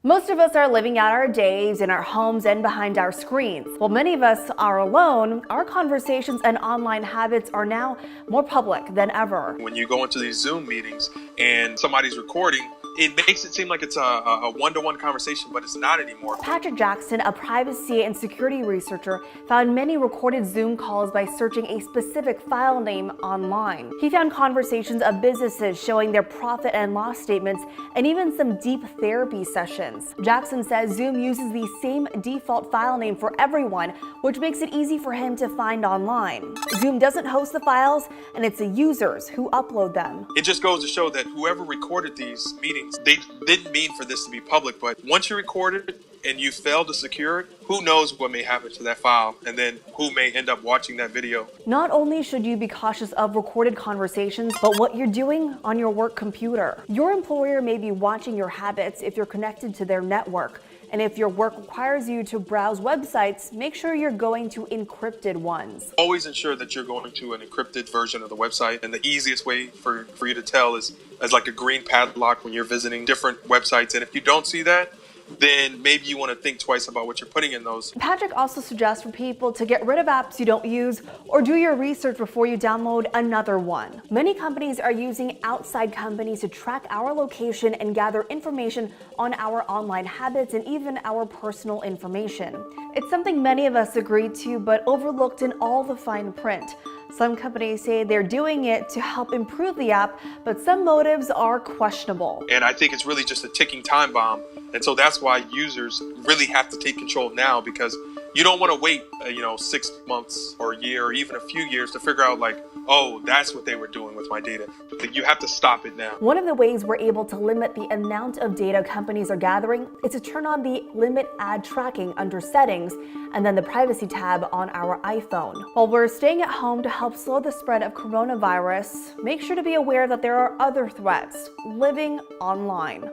Most of us are living out our days in our homes and behind our screens. While many of us are alone, our conversations and online habits are now more public than ever. When you go into these Zoom meetings and somebody's recording, it makes it seem like it's a one-to-one conversation, but it's not anymore. Patrick Jackson, a privacy and security researcher, found many recorded Zoom calls by searching a specific file name online. He found conversations of businesses showing their profit and loss statements and even some deep therapy sessions. Jackson says Zoom uses the same default file name for everyone, which makes it easy for him to find online. Zoom doesn't host the files, and it's the users who upload them. It just goes to show that whoever recorded these meetings, they didn't mean for this to be public, but once you record it and you fail to secure it, who knows what may happen to that file, and then who may end up watching that video. Not only should you be cautious of recorded conversations, but what you're doing on your work computer. Your employer may be watching your habits if you're connected to their network. And if your work requires you to browse websites, make sure you're going to encrypted ones. Always ensure that you're going to an encrypted version of the website. And the easiest way for you to tell is as like a green padlock when you're visiting different websites. And if you don't see that, then maybe you want to think twice about what you're putting in those. Patrick also suggests for people to get rid of apps you don't use or do your research before you download another one. Many companies are using outside companies to track our location and gather information on our online habits and even our personal information. It's something many of us agree to, but overlooked in all the fine print. Some companies say they're doing it to help improve the app, but some motives are questionable. And I think it's really just a ticking time bomb. And so that's why users really have to take control now, because you don't want to wait, 6 months or a year or even a few years to figure out like, oh, that's what they were doing with my data. You have to stop it now. One of the ways we're able to limit the amount of data companies are gathering is to turn on the limit ad tracking under settings and then the privacy tab on our iPhone. While we're staying at home to help slow the spread of coronavirus, make sure to be aware that there are other threats living online.